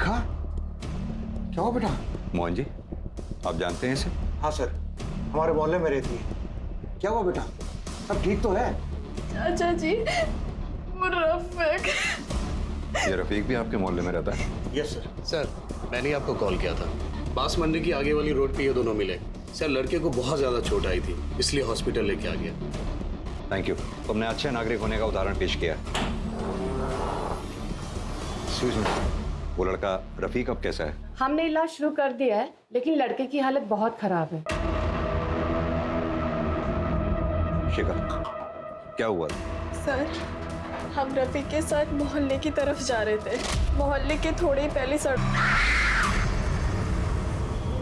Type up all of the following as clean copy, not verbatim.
शिखा, क्या हुआ बेटा? मोहन जी, आप जानते हैं इसे? हाँ सर, हमारे मोहल्ले में रहती है। क्या हुआ बेटा, सब ठीक तो है? चाचा जी, वो रफीक। ये रफीक भी आपके मोहल्ले में रहता है? Yes sir. सर, मैंने आपको कॉल किया था। बास मंडी की आगे वाली रोड पे ये दोनों मिले। सर, लड़के को बहुत ज्यादा चोट आई थी, इसलिए हॉस्पिटल लेके आ गया। थैंक यू, तुमने अच्छे नागरिक होने का उदाहरण पेश किया। Excuse me, वो लड़का रफीक अब कैसा है? हमने इलाज शुरू कर दिया है, लेकिन लड़के की हालत बहुत खराब है। शिखा, क्या हुआ? सर, हम रफीक के साथ मोहल्ले की तरफ जा रहे थे। मोहल्ले के थोड़े ही पहले सड़क।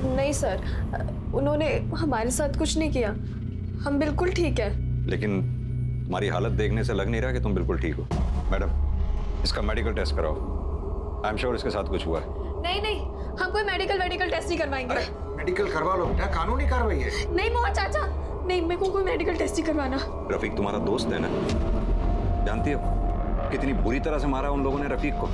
नहीं सर, उन्होंने हमारे साथ कुछ नहीं किया। हम बिल्कुल ठीक है। लेकिन तुम्हारी हालत देखने से लग नहीं रहा कि तुम बिल्कुल ठीक हो। मैडम, इसका मेडिकल टेस्ट कराओ। आई एम श्योर इसके साथ कुछ हुआ है। नहीं नहीं, हम कोई मेडिकल टेस्ट नहीं करवाएंगे। मेडिकल करवा लो बेटा, कानूनी कार्रवाई है। नहीं मोहन चाचा, नहीं, मेरे को कोई मेडिकल टेस्ट नहीं करवाना। रफीक तुम्हारा दोस्त है ना? जानती हो कितनी बुरी तरह से मारा उन लोगों ने रफीक को?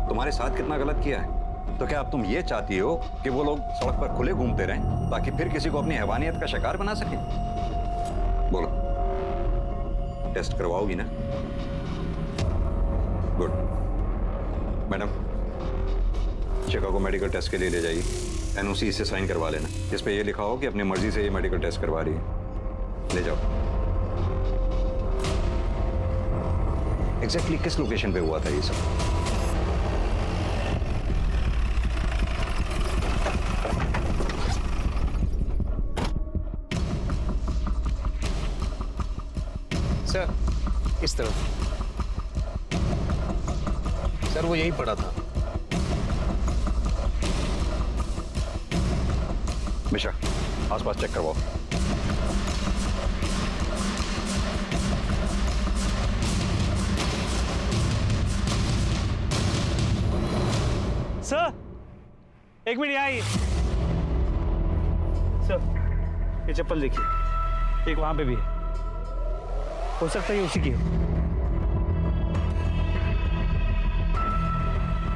तुम्हारे साथ कितना गलत किया है। तो क्या अब तुम ये चाहती हो कि वो लोग सड़क पर खुले घूमते रहें ताकि फिर किसी को अपनी हैवानियत का शिकार बना सके? बोलो, टेस्ट करवाओगी ना? गुड। मैडम, शिखा को मेडिकल टेस्ट के लिए ले जाइए। एनओसी से साइन करवा लेना, जिस पे ये लिखा हो कि अपनी मर्जी से ये मेडिकल टेस्ट करवा रही है। ले जाओ। एग्जैक्टली किस लोकेशन पे हुआ था ये सब? सर, इस तरफ। सर, वो यही पड़ा था। मिश्रा, आसपास चेक करवाओ। सर, एक मिनट यहाँ आइए। सर, ये चप्पल देखिए, एक वहां पे भी है। हो सकता है ये उसी की हो।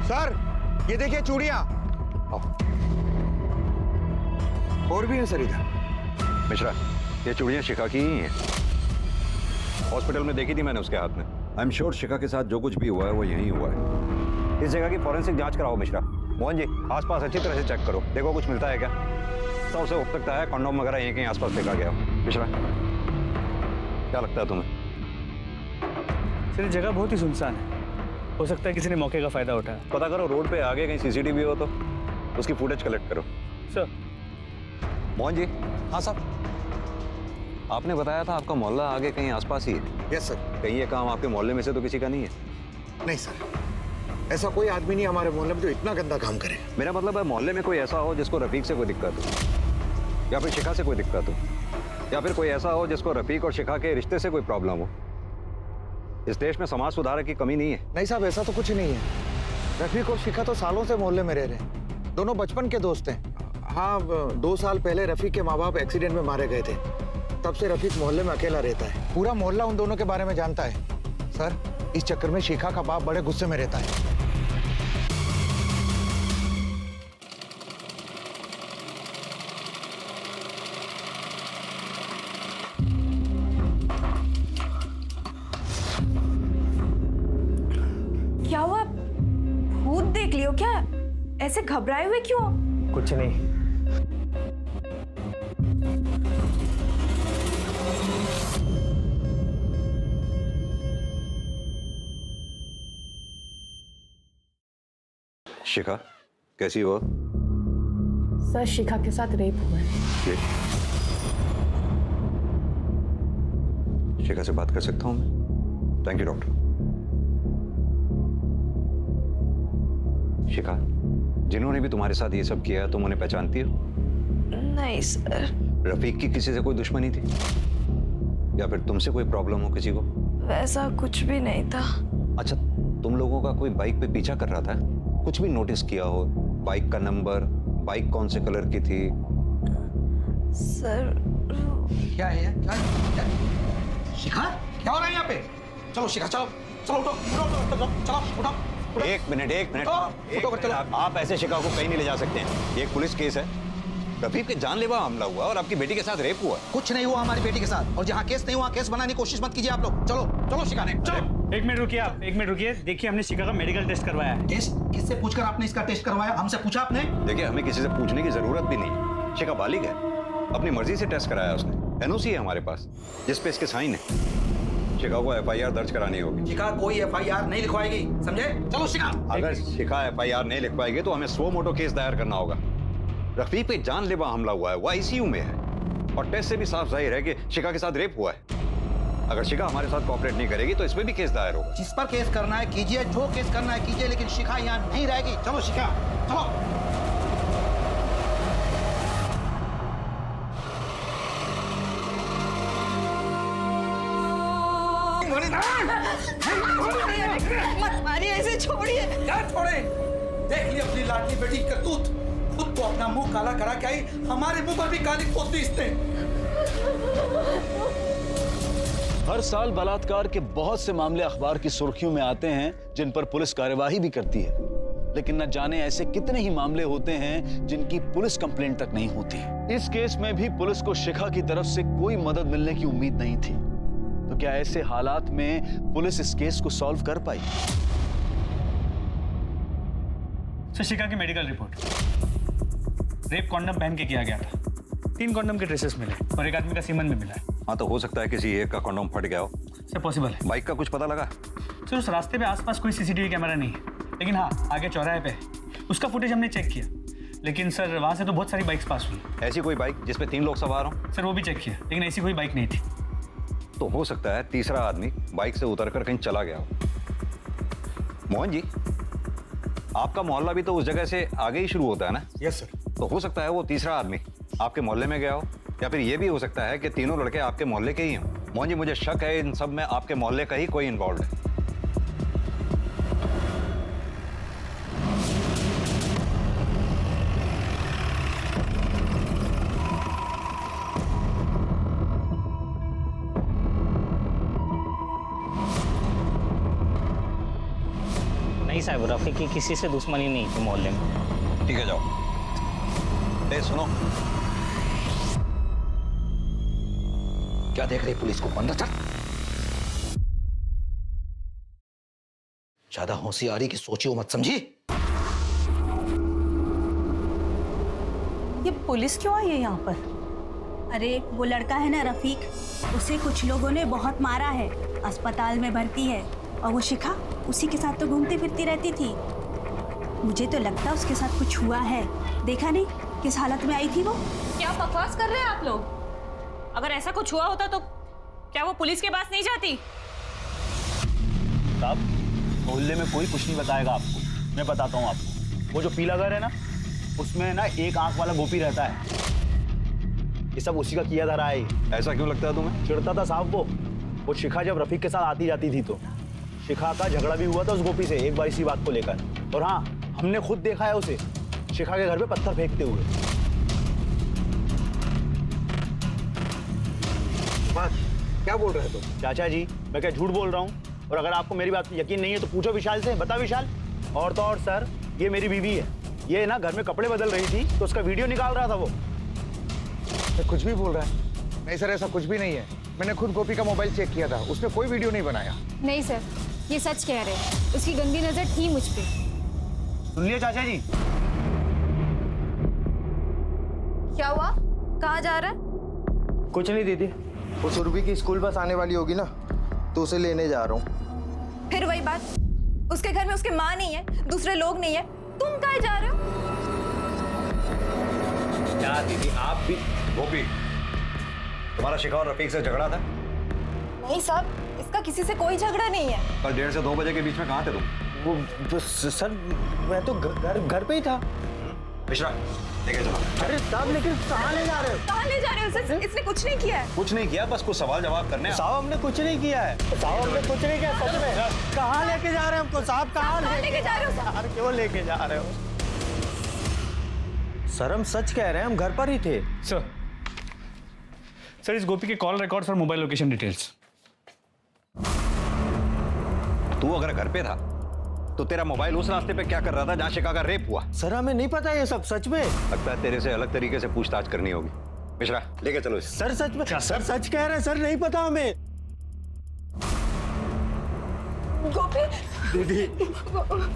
सर, ये देखिए चूड़ियां। और भी है सर इधर। मिश्रा, ये चूड़ियां शिखा की ही हैं। हॉस्पिटल में देखी थी मैंने उसके हाथ में। आई एम श्योर शिखा के साथ जो कुछ भी हुआ है वो यहीं हुआ है। इस जगह की फॉरेंसिक जांच कराओ मिश्रा। मोहन जी, आसपास अच्छी तरह से चेक करो, देखो कुछ मिलता है क्या। तो हो सकता है कंडोम वगैरह यहीं कहीं आसपास फेंका गया हो। मिश्रा, क्या लगता है तुम्हें? सर, ये जगह बहुत ही सुनसान है। हो सकता है किसी ने मौके का फायदा उठाया। पता करो रोड पे आगे कहीं सीसीटीवी हो तो उसकी फुटेज कलेक्ट करो। सर। मोहन जी। हाँ सर। आपने बताया था आपका मोहल्ला आगे कहीं आसपास ही है। Yes sir. कहीं ये काम आपके मोहल्ले में से तो किसी का नहीं है? नहीं सर, ऐसा कोई आदमी नहीं हमारे मोहल्ले में जो इतना गंदा काम करे। मेरा मतलब है मोहल्ले में कोई ऐसा हो जिसको रफीक से कोई दिक्कत हो, या फिर शिखा से कोई दिक्कत हो, या फिर कोई ऐसा हो जिसको रफीक और शिखा के रिश्ते से कोई प्रॉब्लम हो। इस देश में समाज सुधारक की कमी नहीं है। नहीं साहब, ऐसा तो कुछ नहीं है। रफीक और शिखा तो सालों से मोहल्ले में रह रहे हैं। दोनों बचपन के दोस्त हैं। हाँ, 2 साल पहले रफीक के माँ बाप एक्सीडेंट में मारे गए थे। तब से रफीक मोहल्ले में अकेला रहता है। पूरा मोहल्ला उन दोनों के बारे में जानता है। सर, इस चक्कर में शिखा का बाप बड़े गुस्से में रहता है। क्या हुआ? भूत देख लियो क्या? ऐसे घबराए हुए क्यों? कुछ नहीं। शिखा कैसी हो? सर, शिखा के साथ रेप हुआ है। ये शिखा से बात कर सकता हूँ मैं? Thank you doctor. शिखा, जिन्होंने भी तुम्हारे साथ ये सब किया है तुम उन्हें पहचानती हो? नहीं सर। रफीक की किसी से कोई दुश्मनी थी, या फिर तुमसे कोई प्रॉब्लम हो किसी को? वैसा कुछ भी नहीं था। अच्छा, तुम लोगों का कोई बाइक पे पीछा कर रहा था? कुछ भी नोटिस किया हो? बाइक का नंबर, बाइक कौन से कलर की थी? सर, क्या है? क्या? शिखा, क्या हो रहा है यहाँ पे? चलो शिखा, चलो चलो, उठो उठो उठो, चलो चलो उठो। एक मिनट एक मिनट आप ऐसे शिका को कहीं नहीं ले जा सकते हैं। ये एक पुलिस केस है। रफीक के जानलेवा हमला हुआ और आपकी बेटी के साथ रेप हुआ। कुछ नहीं हुआ हमारी बेटी के साथ, और जहाँ केस नहीं हुआ केस बनाने की कोशिश मत कीजिए आप लोग। चलो चलो शिकाने चलो। एक मिनट रुकिए आप, एक मिनट रुकिए। देखिए हमने शिका का मेडिकल टेस्ट करवाया है। टेस्ट किससे पूछकर आपने इसका टेस्ट करवाया? हमसे पूछा आपने? देखिए हमें किसी से पूछने की जरूरत भी नहीं। शिका बालिग है, अपनी मर्जी से टेस्ट कराया उसने। एनओसी है हमारे पास जिस पे इसके साइन है। शिका को एफआईआर दर्ज करानी होगी। शिका कोई एफआईआर नहीं लिखवाएगी, समझे? चलो शिका। अगर शिका एफआईआर नहीं लिख पाएगी तो हमें सो मोटो केस दायर करना होगा। रफीक पे जानलेवा हमला हुआ है, वो आईसीयू में है और टेस्ट से भी साफ जाहिर है कि शिका के साथ रेप हुआ है। अगर शिका हमारे साथ कोऑपरेट नहीं करेगी तो इसमें भी केस दायर होगा। जिस पर केस करना है कीजिए, जो केस करना है कीजिए, लेकिन शिका यहाँ नहीं रहेगी। चलो शिका चलो। मत मारिए ऐसे, छोड़िए। क्या छोड़े? देख ली अपनी लाडली बेटी की करतूत। खुद तो अपना मुंह काला करा के आई, हमारे मुंह पर भी काली पोत दी इसने। हर साल बलात्कार के बहुत से मामले अखबार की सुर्खियों में आते हैं जिन पर पुलिस कार्यवाही भी करती है, लेकिन न जाने ऐसे कितने ही मामले होते हैं जिनकी पुलिस कंप्लेंट तक नहीं होती। इस केस में भी पुलिस को शिखा की तरफ से कोई मदद मिलने की उम्मीद नहीं थी। तो क्या ऐसे हालात में पुलिस इस केस को सॉल्व कर पाई? सर शिका की मेडिकल रिपोर्ट, रेप कॉन्डम पहन के किया गया था। 3 कॉन्डम के ट्रेसेस मिले और एक आदमी का सीमन भी मिला है। हाँ तो हो सकता है किसी एक का कॉन्डोम फट गया हो। सर पॉसिबल है। बाइक का कुछ पता लगा? सर उस रास्ते पे आसपास कोई सीसीटीवी कैमरा नहीं है, लेकिन हाँ आगे चौराहे पे उसका फुटेज हमने चेक किया, लेकिन सर वहाँ से तो बहुत सारी बाइक्स पास हुई। ऐसी कोई बाइक जिसपे 3 लोग सवार हों? सर वो भी चेक किया, लेकिन ऐसी कोई बाइक नहीं थी। तो हो सकता है तीसरा आदमी बाइक से उतरकर कहीं चला गया हो। मोहन जी, आपका मोहल्ला भी तो उस जगह से आगे ही शुरू होता है ना? Yes sir. तो हो सकता है वो तीसरा आदमी आपके मोहल्ले में गया हो, या फिर ये भी हो सकता है कि तीनों लड़के आपके मोहल्ले के ही हों। मोहन जी, मुझे शक है इन सब में आपके मोहल्ले का ही कोई इन्वॉल्व है। नहीं साहब, रफीक की किसी से दुश्मनी नहीं थी मोहल्ले में। ठीक है जाओ। ए सुनो, क्या देख रही पुलिस को? अंदर चल। ज्यादा होशियारी की सोची हो मत, समझी? ये पुलिस क्यों आई है यहाँ पर? अरे वो लड़का है ना रफीक, उसे कुछ लोगों ने बहुत मारा है, अस्पताल में भर्ती है। और वो शिखा उसी के साथ तो घूमती फिरती रहती थी। मुझे तो लगता है उसके साथ कुछ हुआ है। देखा नहीं किस हालत में आई थी वो? क्या बकवास कर रहे हैं आप लोग? अगर ऐसा कुछ हुआ होता तो क्या वो पुलिस के पास नहीं जाती? साहब, मोहल्ले में कोई कुछ नहीं बताएगा आपको। मैं बताता हूँ आपको। वो जो पीला घर है ना, उसमें ना एक आंख वाला गोपी रहता है। ये सब उसी का किया धरा है। ऐसा क्यों लगता है तुम्हें? चिढ़ता था साहब वो शिखा जब रफीक के साथ आती जाती थी तो शिखा का झगड़ा भी हुआ था उस गोपी से एक बार इसी बात को लेकर। और हाँ, हमने खुद देखा है उसे शिखा के घर पे पत्थर फेंकते हुए। क्या बोल रहे हो तुम? चाचा जी, मैं क्या झूठ बोल रहा हूँ? और अगर आपको मेरी बात यकीन नहीं है तो पूछो विशाल से। बता विशाल। और तो और सर, ये मेरी बीवी है। ये ना घर में कपड़े बदल रही थी तो उसका वीडियो निकाल रहा था वो। कुछ भी बोल रहा है? नहीं सर, ऐसा कुछ भी नहीं है। मैंने खुद गोपी का मोबाइल चेक किया था, उसने कोई वीडियो नहीं बनाया। नहीं सर, ये सच कह रहे हैं। उसकी गंदी नजर थी मुझ पे। सुन लिया चाचा जी? क्या हुआ? कहाँ जा रहा है? कुछ नहीं दीदी। वो सुरभि की स्कूल बस आने वाली होगी ना, तो उसे लेने जा रहा हूँ। फिर वही बात, उसके घर में उसके माँ नहीं है, दूसरे लोग नहीं है, तुम कहाँ जा रहे हो? क्या दीदी, आप भी? गोपी, तुम्हारा शिखा और रफीक से झगड़ा था? नहीं साहब, इसका किसी से कोई झगड़ा नहीं है। कल 1:30 से 2 बजे के बीच में कहाँ थे तुम? वो सर, मैं तो घर पे ही था। मिश्रा, लेके चलो। अरे साहब, लेकिन कहाँ ले जा रहे हो? कहाँ ले जा रहे हो सर? इसने कुछ नहीं किया है। कुछ नहीं किया, बस कुछ सवाल जवाब करने। साहब, हमने कुछ नहीं किया है। साहब, हमने कुछ नहीं किया सच में। कहाँ लेके जा रहे हैं हमको साहब? कहाँ लेके जा रहे हो साहब? यार क्यों लेके जा रहे हो? सर, हम सच कह रहे हैं, हम घर पर ही थे। सर इस गोपी के कॉल रिकॉर्ड्स और मोबाइल लोकेशन डिटेल्स। तू अगर घर पे था तो तेरा मोबाइल उस रास्ते पे क्या कर रहा था जहाँ शिखा का रेप हुआ? सर हमें नहीं पता ये सब सच में। लगता है तेरे से अलग तरीके से पूछताछ करनी होगी। मिश्रा लेके चलो इसे। सर सच में, सर सच कह रहे हैं सर, नहीं पता हमें। गोपी दीदी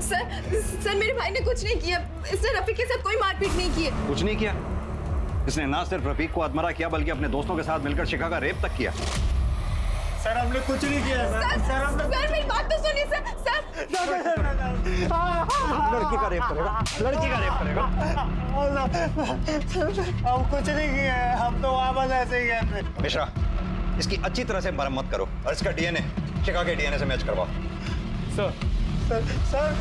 सर मेरे भाई ने कुछ नहीं किया। इसने रफीक के साथ कोई मारपीट नहीं की है। कुछ नहीं किया? इसने ना सिर्फ रफीक को आत्महत्या किया बल्कि अपने दोस्तों के साथ मिलकर शिखा का रेप तक किया। सर हमने कुछ नहीं किया सर मेरी बात तो सुनिए सर। लड़की का रेप करेगा, लड़की का रेप करेगा। हम कुछ नहीं किए हैं, हम तो वापस ऐसे ही गए थे। मिश्रा इसकी अच्छी तरह से मरम्मत करो और इसका डीएनए शिखा के डीएनए से मैच करवाओ। सर सर सर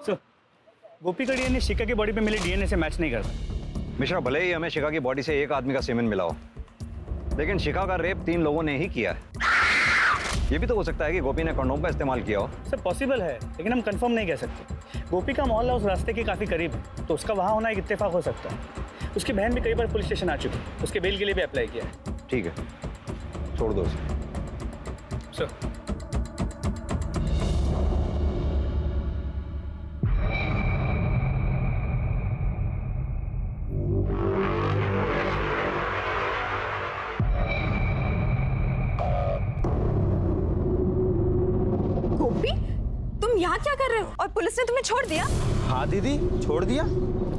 सर गोपी का डीएनए शिखा की बॉडी पे मिले डीएनए से मैच नहीं करता। मिश्रा भले ही हमें शिखा की बॉडी से एक आदमी का सीमेन मिला हो, लेकिन शिखा का रेप 3 लोगों ने ही किया है। ये भी तो हो सकता है कि गोपी ने कंडोम का इस्तेमाल किया हो। सर पॉसिबल है, लेकिन हम कंफर्म नहीं कह सकते। गोपी का मोहल्ला उस रास्ते के काफी करीब है, तो उसका वहां होना एक इत्तेफाक हो सकता है। उसकी बहन भी कई बार पुलिस स्टेशन आ चुकी है, उसके बेल के लिए भी अप्लाई किया है। ठीक है, छोड़ दो उसे। सर यहाँ क्या कर रहे हो? और पुलिस ने तुम्हें छोड़ दिया? हाँ दीदी छोड़ दिया,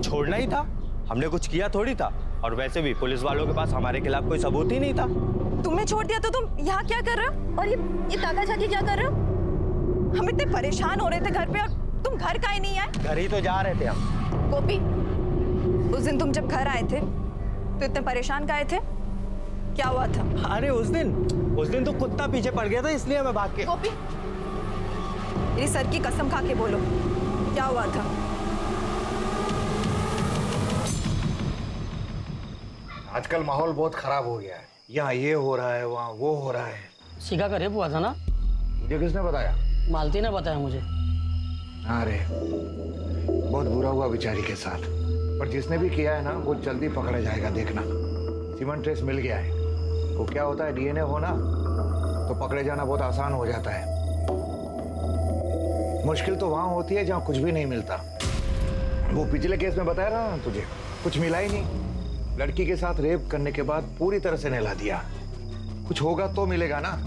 छोड़ना ही था। हमने कुछ किया थोड़ी था, और वैसे भी पुलिस वालों के पास हमारे खिलाफ कोई सबूत ही नहीं था। तुम्हें छोड़ दिया तो तुम यहाँ क्या कर रहे हो? और ये तागा झाकी क्या कर रहे हो? हम इतने परेशान हो रहे थे घर पे और तुम घर काहे नहीं आए? घर ही तो जा रहे थे हम। गोपी उस दिन तुम जब घर आए थे तो इतने परेशान काहे थे? क्या हुआ था? अरे उस दिन तो कुत्ता पीछे पड़ गया था, इसलिए मैं भाग के। गोपी मेरी सर की कसम खा के बोलो, क्या हुआ था? आजकल माहौल बहुत खराब हो गया है। यहाँ ये हो रहा है, वहाँ वो हो रहा है। शिखा का रेप हुआ था ना? मुझे किसने बताया? मालती ने बताया मुझे। अरे बहुत बुरा हुआ बेचारी के साथ, पर जिसने भी किया है ना वो जल्दी पकड़ा जाएगा, देखना। सीमेंट ट्रेस मिल गया है। वो क्या होता है, डीएनए हो ना तो पकड़े जाना बहुत आसान हो जाता है। मुश्किल तो वहां होती है जहां कुछ भी नहीं मिलता। वो पिछले केस में बताया ना तुझे, कुछ मिला ही नहीं। लड़की के साथ रेप करने के बाद पूरी तरह से नहला दिया। कुछ होगा तो मिलेगा ना।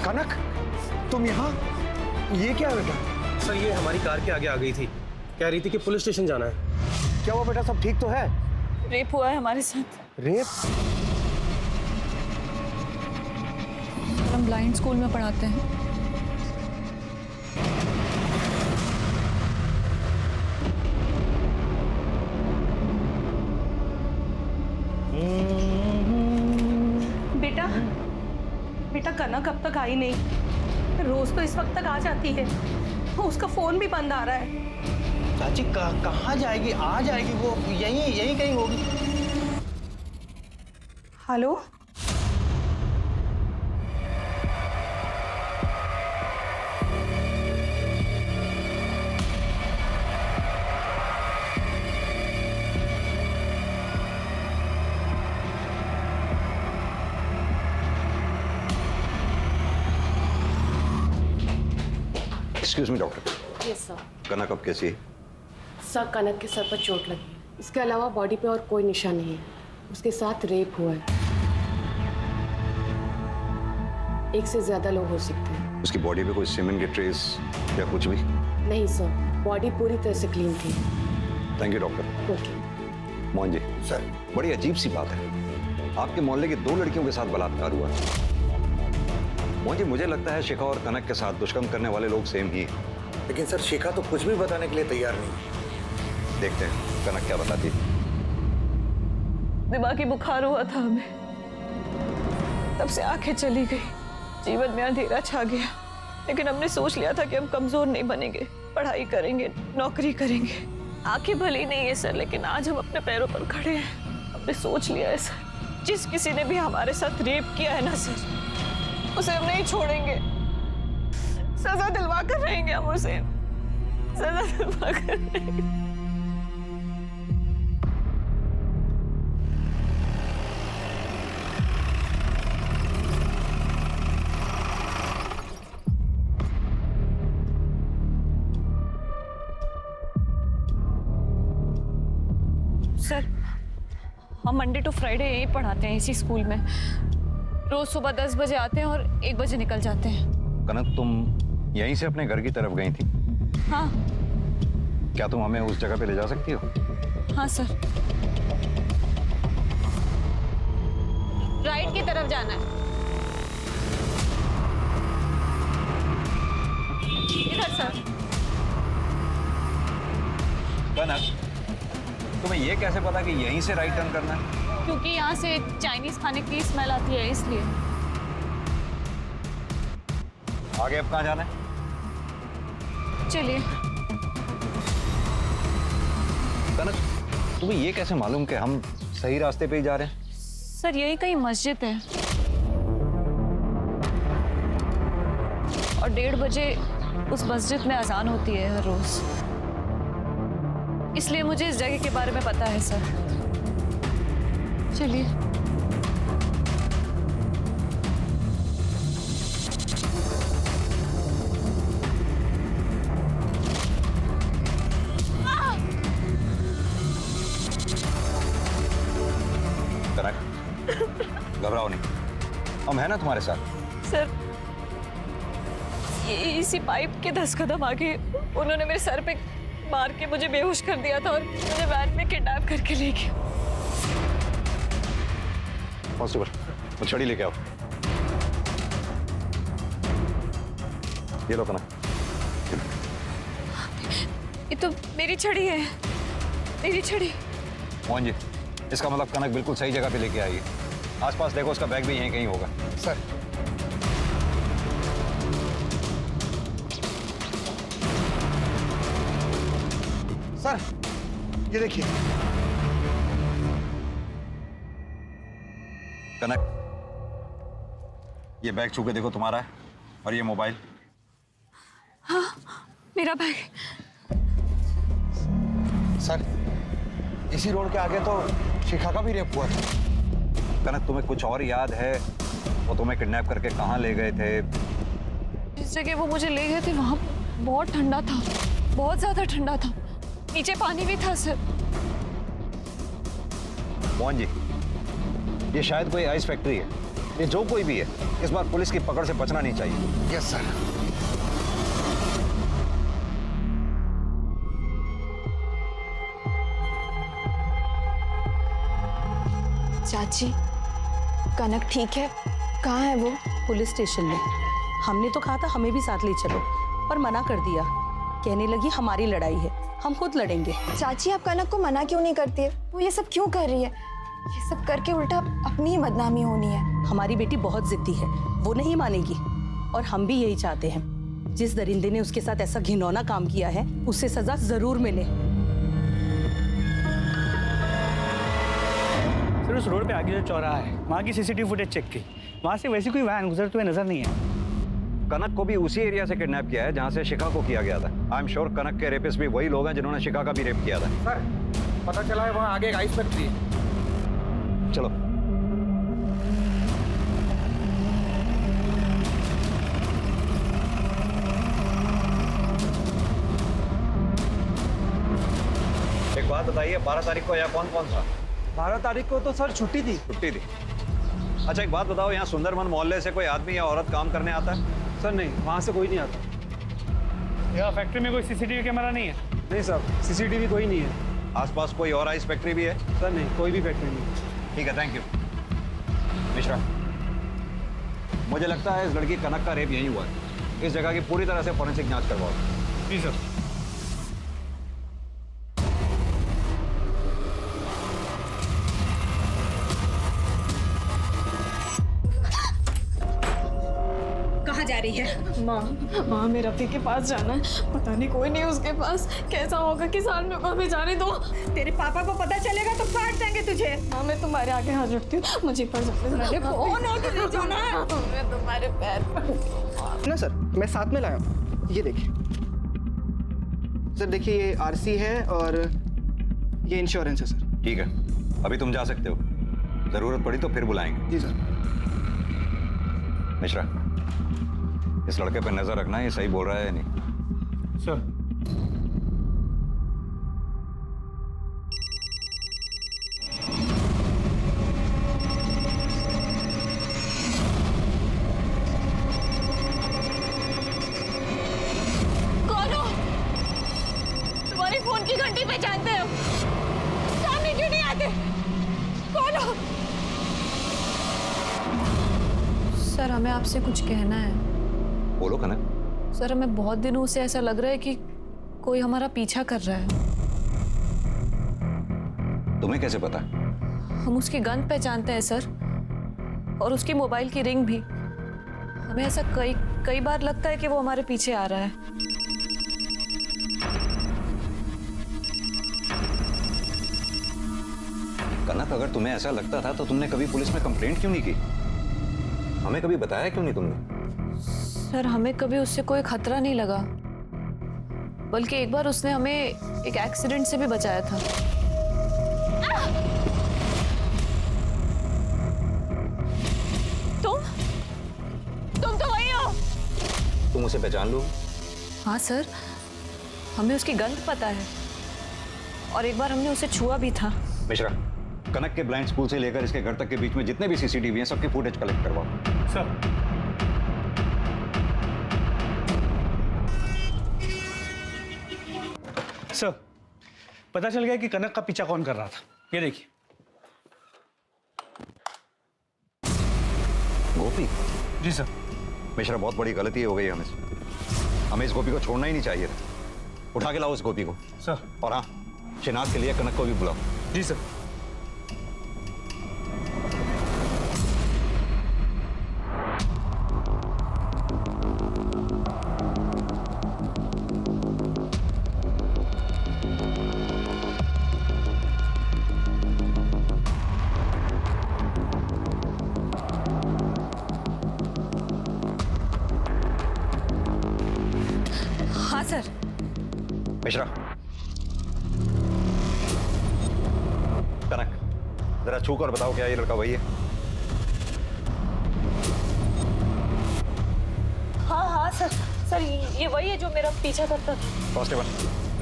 कनक, तुम यहाँ? ये क्या है बेटा? सर ये हमारी कार के आगे आ गई थी, कह रही थी कि पुलिस स्टेशन जाना है। क्या हुआ बेटा, सब ठीक तो है? रेप हुआ है हमारे साथ। रेप? हम ब्लाइंड स्कूल में पढ़ाते हैं। बेटा कनक अब तक आई नहीं। रोज तो इस वक्त तक आ जाती है, उसका फोन भी बंद आ रहा है। चाची कहाँ जाएगी? आ जाएगी वो, यहीं कहीं होगी। Hello excuse me doctor, yes sir. Kanak अब कैसी है? सर कनक के सर पर चोट लगी है, इसके अलावा बॉडी पे और कोई निशान नहीं है। उसके साथ रेप हुआ है। एक से ज्यादा लोग हो सकते हैं। उसकी बॉडी पे कोई सीमेंट के ट्रेस या कुछ भी? नहीं सर, बॉडी पूरी तरह से क्लीन थी। Thank you doctor. Okay. Mohan ji sir, बड़ी अजीब सी बात है, आपके मोहल्ले की 2 लड़कियों के साथ बलात्कार हुआ। मोहन जी, मुझे लगता है शिखा और कनक के साथ दुष्कर्म करने वाले लोग सेम ही हैं। लेकिन सर शिखा तो कुछ भी बताने के लिए तैयार नहीं। देखते हैं कनक क्या बताती है। दिमागी बुखार हुआ था हमें, तब से आंखें चली गई, जीवन में अंधेरा छा गया। लेकिन हमने सोच लिया था कि हम कमजोर नहीं बनेंगे, पढ़ाई करेंगे, नौकरी करेंगे। आंखें भली नहीं है सर, लेकिन आज हम अपने पैरों पर खड़े हैं। हमने सोच लिया है सर, जिस किसी ने भी हमारे साथ रेप किया है ना सर, उसे हम नहीं छोड़ेंगे। सजा दिलवा कर रहेंगे हम उसे, सजा दिलवा कर रहेंगे। सर, हम मंडे टू फ्राइडे यहीं पढ़ाते हैं, इसी स्कूल में। रोज सुबह 10 बजे आते हैं और 1 बजे निकल जाते हैं। कनक, तुम यहीं से अपने घर की तरफ गई थी? हाँ। क्या तुम हमें उस जगह पे ले जा सकती हो? हाँ सर। राइट की तरफ जाना है। इधर सर। कनक, तुम्हें ये कैसे पता कि यहीं से राइट टर्न करना है? क्योंकि यहाँ से चाइनीज खाने की स्मेल आती है, इसलिए। आगे अब कहाँ जाना है? चलिए। कनक, तुम्हें ये कैसे मालूम कि हम सही रास्ते पे ही जा रहे हैं? सर, यही कहीं मस्जिद है और 1:30 बजे उस मस्जिद में अजान होती है हर रोज, इसलिए मुझे इस जगह के बारे में पता है सर। चलिए। कनक, घबराओ नहीं, हम हैं ना तुम्हारे साथ। सर, इसी पाइप के 10 कदम आगे उन्होंने मेरे सर पे मार के मुझे बेहोश कर दिया था और मुझे वैन में किडनैप करके ले गए। कांस्टेबल, वो छड़ी लेके आओ। ये लो कनक। ये तो मेरी छड़ी है, मेरी छड़ी। मोहन जी, इसका मतलब कनक बिल्कुल सही जगह पे लेके आई है। आसपास देखो, उसका बैग भी यहीं कहीं होगा। सर, सर, ये देखिए। कनक, ये बैग छू के देखो, तुम्हारा है। और ये मोबाइल। हाँ, मेरा बैग। सर, इसी रोड के आगे तो शिखा का भी रेप हुआ था। कनक, तुम्हें कुछ और याद है? वो तुम्हें किडनैप करके कहाँ ले गए थे? जिस जगह वो मुझे ले गए थे वहाँ बहुत ठंडा था, बहुत ज्यादा ठंडा था। नीचे पानी भी था सर। मोहन जी, ये शायद कोई आइस फैक्ट्री है। ये जो कोई भी है, इस बार पुलिस की पकड़ से बचना नहीं चाहिए। Yes sir. चाची, कनक ठीक है? कहाँ है वो? पुलिस स्टेशन में। हमने तो कहा था हमें भी साथ ले चलो, पर मना कर दिया। कहने लगी हमारी लड़ाई है, हम खुद लड़ेंगे। चाची, आप कनक को मना क्यों नहीं करती है? वो ये सब क्यों कर रही है? ये सब करके उल्टा अपनी ही बदनामी होनी है। हमारी बेटी बहुत जिद्दी है, वो नहीं मानेगी। और हम भी यही चाहते हैं, जिस दरिंदे ने उसके साथ ऐसा घिनौना काम किया है, उसे सजा जरूर मिले। सर, उस रोड पे आगे जो चौराहा है, वहाँ की सीसीटीवी फुटेज चेक की। वहाँ से वैसी कोई वैन गुजरते हुए नजर नहीं है। कनक को भी उसी एरिया से किडनैप किया है जहाँ से शिखा को किया गया था। आई एम श्योर कनक के रेपिस्ट भी वही लोग हैं जिन्होंने शिखा का भी रेप किया था। सर, पता चला है वहाँ आगे एक आइस फैक्ट्री है। चलो। बात बताइए, 12 तारीख को यहाँ कौन कौन था? 12 तारीख को तो सर छुट्टी थी। छुट्टी थी। अच्छा एक बात बताओ, यहाँ सुंदरवन मोहल्ले से कोई आदमी या औरत काम करने आता है? सर नहीं, वहाँ से कोई नहीं आता। यहाँ फैक्ट्री में कोई सीसीटीवी कैमरा नहीं है? नहीं सर, सीसीटीवी कोई नहीं है। आसपास कोई और आइस फैक्ट्री भी है? सर नहीं, कोई भी फैक्ट्री नहीं। ठीक है, थैंक यू। मिश्रा, मुझे लगता है इस लड़की कनक का रेप यहीं हुआ है। इस जगह की पूरी तरह से फॉरेंसिक जांच करवाओ। जी सर। कहाँ जा रही है? माँ हमें रफ़ी के पास जाना है। पता नहीं कोई नहीं उसके पास। कैसा होगा कि साल में को हमें जाने दो। तेरे पापा को पता चलेगा तो काट देंगे तुझे। हाँ मैं तुम्हारे आगे हाथ जोड़ती हूँ, मुझे पर जाने दो। कौन हो तुझे जाना है? मैं तुम्हारे पैर पर ना सर, मैं साथ में लाया हूँ। ये देखिए सर, देखिए ये आरसी है और ये इंश्योरेंस है सर। ठीक है, अभी तुम जा सकते हो। जरूरत पड़ी तो फिर बुलाएंगे। जी सर। मिश्रा, इस लड़के पर नजर रखना, ये सही बोल रहा है या नहीं? सर। कौन हो? तुम्हारी फोन की घंटी पहचानते हो? सामने क्यों नहीं आते? कौन हो? सर हमें आपसे कुछ कहना है। बोलो कनक। सर हमें बहुत दिनों से ऐसा लग रहा है कि कोई हमारा पीछा कर रहा है। तुम्हें कैसे पता? हम उसकी गंध पहचानते हैं सर, और उसकी मोबाइल की रिंग भी। हमें ऐसा कई बार लगता है कि वो हमारे पीछे आ रहा है। कनक, अगर तुम्हें ऐसा लगता था तो तुमने कभी पुलिस में कंप्लेंट क्यों नहीं की? हमें कभी बताया क्यों नहीं तुमने? सर हमें कभी उससे कोई खतरा नहीं लगा, बल्कि एक बार उसने हमें एक एक्सीडेंट से भी बचाया था। तुम तो वही हो। तुम उसे पहचान लो? हाँ सर, हमें उसकी गंध पता है, और एक बार हमने उसे छुआ भी था। मिश्रा, कनक के ब्लाइंड स्कूल से लेकर इसके घर तक के बीच में जितने भी सीसीटीवी हैं, सबकी फुटेज कलेक्ट करवाओ। सर। सर, पता चल गया कि कनक का पीछा कौन कर रहा था। ये देखिए। गोपी? जी सर। मिश्रा, बहुत बड़ी गलती हो गई हमें से। हमें इस गोपी को छोड़ना ही नहीं चाहिए था। उठा के लाओ इस गोपी को। सर। और हाँ, शिनाख्त के लिए कनक को भी बुलाओ। जी सर। हाँ सर। मिश्रा, कनक, जरा छू कर बताओ क्या ये लड़का वही है? हाँ हाँ सर, ये वही है जो मेरा पीछा करता था। कांस्टेबल,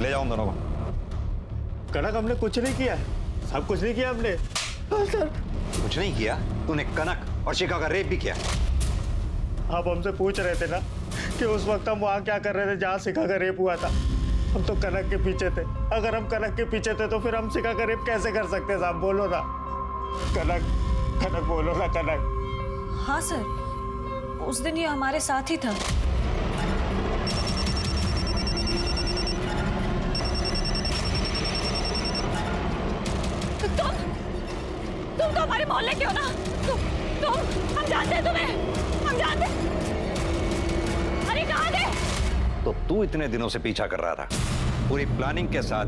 ले जाओ उन दोनों को। कनक, हमने कुछ नहीं किया। सब कुछ नहीं किया हमने। हाँ सर। कुछ नहीं किया? तूने कनक और शिखा का रेप भी किया। आप हमसे पूछ रहे थे ना कि उस वक्त हम वहाँ क्या कर रहे थे जहाँ शिखा का रेप हुआ था। हम तो कनक के पीछे थे। अगर हम कनक के पीछे थे तो फिर हम शिखा का रेप कैसे कर सकते साहब? बोलो ना कनक, कनक बोलो ना कनक। हाँ सर, उस दिन ये हमारे साथ ही था। तुम तो हमारे मोहल्ले के हो ना। तुम हम जानते हैं तुम्हें, हम जानते। अरे कहाँ थे? तो तू इतने दिनों से पीछा कर रहा था, पूरी प्लानिंग के साथ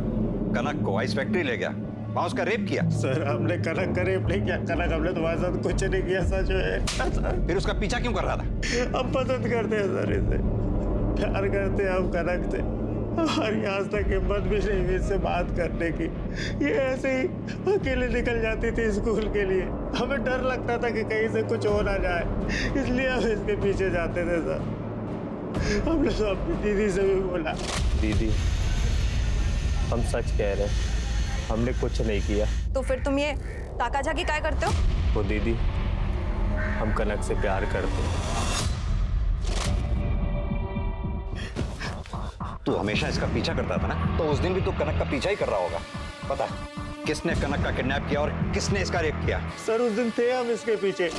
कनक को आइस फैक्ट्री ले गया, वहां उसका रेप किया। सर हमने कनक का रेप नहीं किया। कनक, हमने तुम्हारे साथ कुछ नहीं किया। सच है। फिर उसका पीछा क्यों कर रहा था? हम पसंद करते हैं सर इसे, प्यार करते हैं हम कनक से। हमारी आज तक हिम्मत भी नहीं हुई इससे बात करने की। ये ऐसे ही अकेले निकल जाती थी स्कूल के लिए। हमें डर लगता था कि कहीं से कुछ हो ना जाए, इसलिए हम इसके पीछे जाते थे सर। हमने तो अपनी दीदी से भी बोला। दीदी, हम सच कह रहे हैं, हमने कुछ नहीं किया। तो फिर तुम ये ताकाझाकी काय करते हो? वो दीदी, हम कनक से प्यार करते हैं। तू हमेशा इसका पीछा करता था ना, तो उस दिन भी तू कनक का पीछा ही कर रहा होगा। पता है किसने कनक का किडनैप किया और किसने इसका रेप किया? सर उस दिन थे हम इसके पीछे,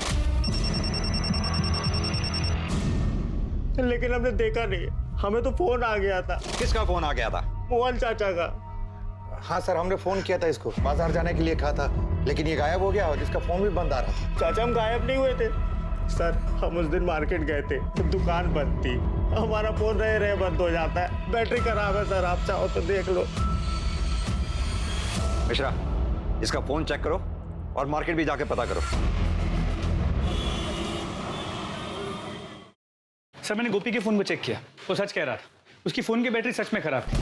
लेकिन हमने देखा नहीं। हमें तो फोन आ गया था। किसका फोन आ गया था? मोहन चाचा का। हाँ सर, हमने फोन किया था इसको, बाजार जाने के लिए कहा था, लेकिन ये गायब हो गया और इसका फोन भी बंद आ रहा था। चाचा हम गायब नहीं हुए थे सर, हम उस दिन मार्केट गए थे, दुकान बंद थी, हमारा फोन रहे रहे बंद हो जाता है। बैटरी खराब है सर, आप चाहो तो देख लो। मिश्रा, इसका फोन चेक करो और मार्केट भी जाके पता करो। सर मैंने गोपी के फोन को चेक किया, वो सच कह रहा था। उसकी फोन की बैटरी सच में खराब थी।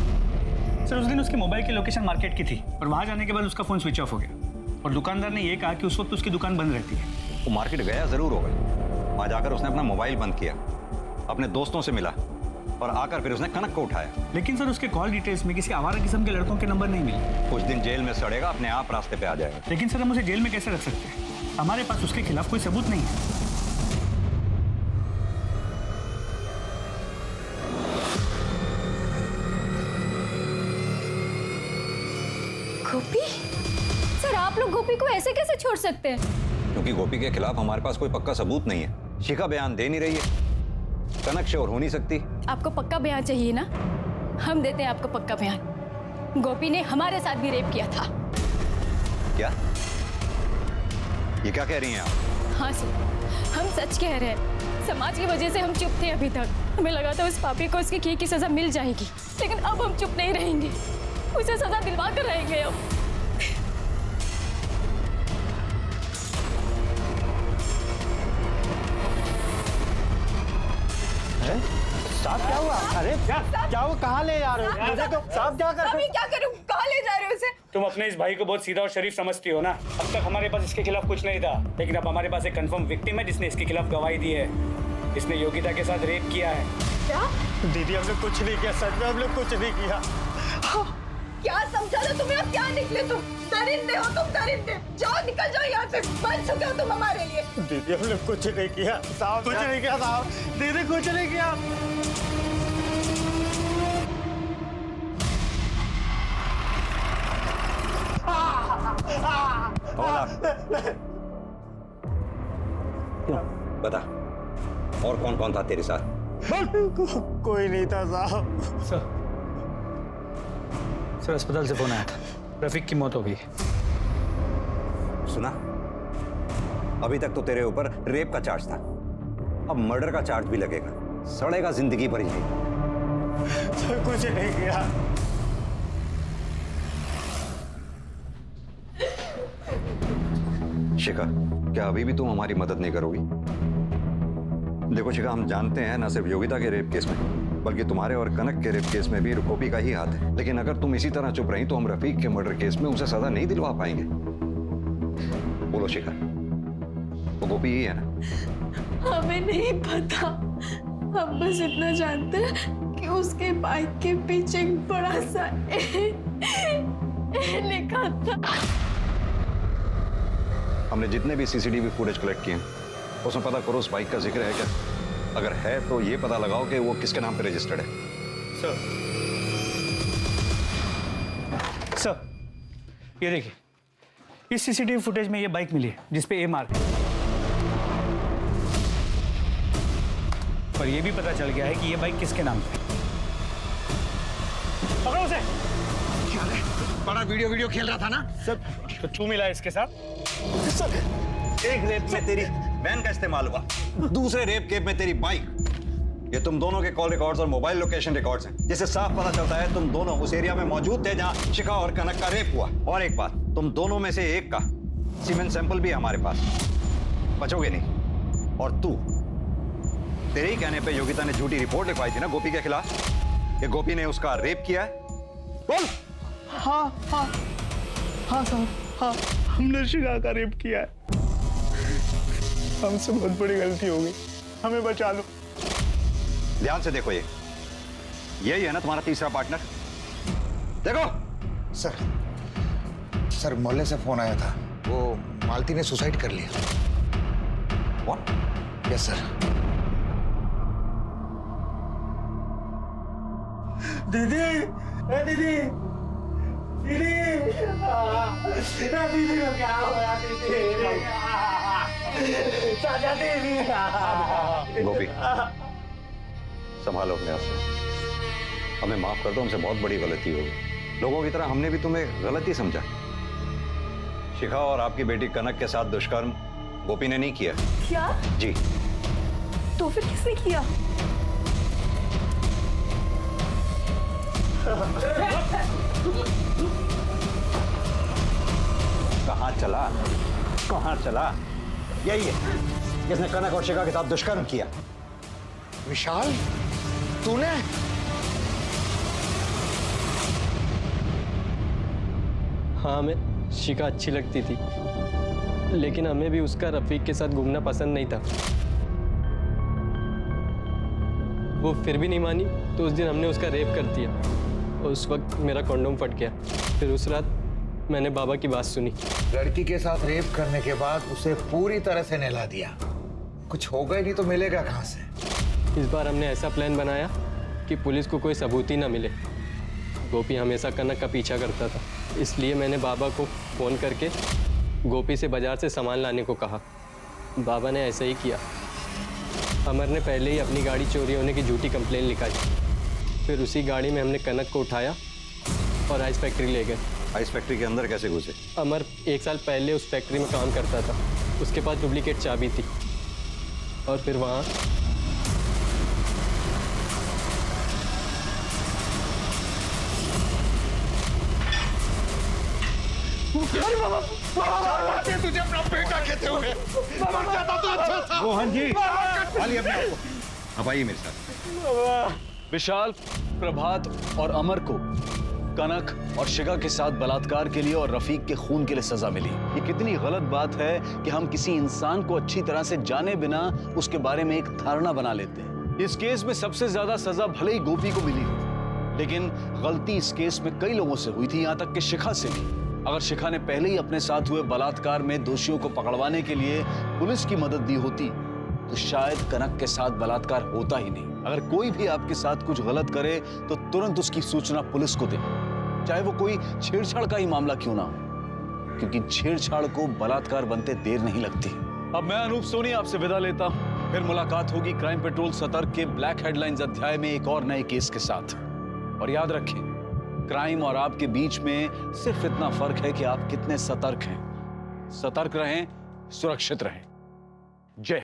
सर उस दिन उसकी मोबाइल की लोकेशन मार्केट की थी और वहां जाने के बाद उसका फोन स्विच ऑफ हो गया और दुकानदार ने यह कहा कि उस वक्त उसकी दुकान बंद रहती है। वो मार्केट गया जरूर होगा, वहां जाकर उसने अपना मोबाइल बंद किया, अपने दोस्तों से मिला और आकर फिर उसने कनक को उठाया। लेकिन सर उसके कॉल डिटेल्स में किसी आवारा किस्म के लड़कों के नंबर नहीं मिले। कुछ दिन जेल में सड़ेगा, अपने आप रास्ते पे आ जाएगा। लेकिन सर हम उसे जेल में कैसे रख सकते हैं? हमारे पास उसके खिलाफ कोई सबूत नहीं है। गोपी? सर आप लोग गोपी को ऐसे कैसे छोड़ सकते हैं? क्योंकि गोपी के खिलाफ हमारे पास कोई पक्का सबूत नहीं है। शिखा बयान दे नहीं रही है, कनक श्योर हो नहीं सकती। आपको पक्का बयान चाहिए ना? हम देते हैं आपको पक्का बयान। गोपी ने हमारे साथ भी रेप किया था। क्या? ये क्या कह रही हैं आप? हाँ सर, हम सच कह रहे हैं। समाज की वजह से हम चुप थे अभी तक। हमें लगा था उस पापी को उसकी किए की सजा मिल जाएगी, लेकिन अब हम चुप नहीं रहेंगे, उसे सजा दिलवा कर रहेंगे अब। साहब क्या हुआ? अरे क्या हुआ? कहाँ ले जा रहे हो? मुझे तो साहब क्या कर? अभी क्या करूं? कहाँ ले जा रहे हो इसे? तुम अपने इस भाई को बहुत सीधा और शरीफ समझती हो ना। अब तक हमारे पास इसके खिलाफ कुछ नहीं था, लेकिन अब हमारे पास एक कंफर्म विक्टिम है जिसने इसके खिलाफ गवाही दी है। इसने योगिता के साथ रेप किया है। क्या? दीदी हमने कुछ नहीं किया, सच में हमने कुछ नहीं किया। क्या समझा था तुम्हें? अब क्या निकले तुम? दरिंदे हो तुम, दरिंदे। जाओ, निकल जाओ यहाँ से। बन चुके हो तुम हमारे लिए। दीदी हमने कुछ नहीं किया साहब, कुछ नहीं किया साहब, दीदी कुछ नहीं किया। क्यों? बता, और कौन कौन था तेरे साथ? कोई नहीं था साहब। सर अस्पताल से फोन आया था, रफीक की मौत हो गई। सुना? अभी तक तो तेरे ऊपर रेप का चार्ज था, अब मर्डर का चार्ज भी लगेगा। सड़ेगा जिंदगी भर ही। सर कुछ नहीं किया। शिखा, क्या अभी भी तुम हमारी मदद नहीं करोगी? देखो शिखा, हम जानते हैं न सिर्फ योगिता के रेप केस में, बल्कि तुम्हारे और कनक के रेप केस में भी गोपी का ही हाथ है। लेकिन अगर तुम इसी तरह चुप रही तो हम रफीक के मर्डर केस में उसे सजा नहीं दिलवा पाएंगे। बोलो शिखा, वो गोपी ही है ना? हमें नहीं पता, हम बस इतना जानते हैं कि उसके बाइक के पीछे एक बड़ा सा ए लिखा था। हमने जितने भी सीसीटीवी फुटेज कलेक्ट किए उसमें पता करो उस बाइक का जिक्र है क्या? अगर है तो ये पता लगाओ कि वो किसके नाम पे रजिस्टर्ड है। सर ये देखिए, इस सीसीटीवी फुटेज में ये बाइक मिली है जिसपे ए मार्क है। और ये भी पता चल गया है कि ये बाइक किसके नाम पे। पकड़ो उसे। क्या है? बड़ा वीडियो खेल रहा था ना सर, तो तू मिला इसके साथ? सर, एक रेप में तेरी वैन का इस्तेमाल हुआ, दूसरे रेप केस में तेरी बाइक। ये तुम दोनों के कॉल रिकॉर्ड्स और मोबाइल लोकेशन रिकॉर्ड्स हैं, जिससे साफ पता चलता है तुम दोनों उस एरिया में मौजूद थे जहां शिखा और कनक का रेप हुआ। और एक बात, तुम दोनों में से एक का सीमेंट सैंपल भी है हमारे पास, बचोगे नहीं। और तू, तेरे ही कहने पे योगिता ने झूठी रिपोर्ट लिखवाई थी ना गोपी के खिलाफ, कि गोपी ने उसका रेप किया है। बोल। हाँ हाँ हाँ साहब, हाँ हमने शिखा का रेप किया है। हमसे बहुत बड़ी गलती हो गई, हमें बचा लो। ध्यान से देखो, यही है ना तुम्हारा तीसरा पार्टनर? देखो सर, सर मोहल्ले से फोन आया था, वो मालती ने सुसाइड कर लिया। What? Yes sir. दीदी, ए दीदी, दीदी, दीदी को क्या हुआ दीदी? चाचा दीदी। गोपी, संभालो अपने आप को। हमें माफ कर दो, हमसे बहुत बड़ी गलती होगी। लोगों की तरह हमने भी तुम्हें गलत ही समझा। शिखा और आपकी बेटी कनक के साथ दुष्कर्म गोपी ने नहीं किया। क्या? जी। तो फिर किसने किया? कहाँ चला? कहाँ चला? यही है जिसने कनक और शिखा के साथ दुष्कर्म किया। विशाल, तूने? हाँ, हमें शिखा अच्छी लगती थी, लेकिन हमें भी उसका रफीक के साथ घूमना पसंद नहीं था। वो फिर भी नहीं मानी, तो उस दिन हमने उसका रेप कर दिया और उस वक्त मेरा कॉन्डोम फट गया। फिर उस रात मैंने बाबा की बात सुनी। लड़की के साथ रेप करने के बाद उसे पूरी तरह से नहला दिया। कुछ होगा ही नहीं तो मिलेगा कहाँ से? इस बार हमने ऐसा प्लान बनाया कि पुलिस को कोई सबूत ही ना मिले। गोपी हमेशा कनक का पीछा करता था, इसलिए मैंने बाबा को फ़ोन करके गोपी से बाजार से सामान लाने को कहा। बाबा ने ऐसा ही किया। अमर ने पहले ही अपनी गाड़ी चोरी होने की झूठी कंप्लेन लिखाई। फिर उसी गाड़ी में हमने कनक को उठाया और आइस फैक्ट्री ले गए। आइस फैक्ट्री के अंदर कैसे घुसे? अमर 1 साल पहले उस फैक्ट्री में काम करता था, उसके पास डुप्लीकेट चाबी थी और फिर वहाँ अरे बाबा, तुझे अपना बेटा कहते हुए मर जाता तो अच्छा था। मोहन जी, आइए अपने आप को। अब आइए मेरे साथ। विशाल, प्रभात और अमर को कनक और शिखा के साथ बलात्कार के लिए और रफीक के खून के लिए सजा मिली। ये कितनी गलत बात है कि हम किसी इंसान को अच्छी तरह से जाने बिना उसके बारे में एक धारणा बना लेते हैं। इस केस में सबसे ज्यादा सजा भले ही गोपी को मिली, लेकिन गलती इस केस में कई लोगों से हुई थी, यहाँ तक कि शिखा से भी। अगर शिखा ने पहले ही अपने साथ हुए बलात्कार में दोषियों को पकड़वाने के लिए पुलिस की मदद दी होती तो शायद कनक के साथ बलात्कार होता ही नहीं। अगर कोई भी आपके साथ कुछ गलत करे तो तुरंत उसकी सूचना पुलिस को दें, चाहे वो कोई छेड़छाड़ का ही मामला क्यों ना हो, क्योंकि छेड़छाड़ को बलात्कार बनते देर नहीं लगती। अब मैं अनूप सोनी आपसे विदा लेता हूं। फिर मुलाकात होगी क्राइम पेट्रोल सतर्क के ब्लैक हेडलाइंस अध्याय में एक और नए केस के साथ। और याद रखें, क्राइम और आपके बीच में सिर्फ इतना फर्क है कि आप कितने सतर्क हैं। सतर्क रहें, सुरक्षित रहें। जय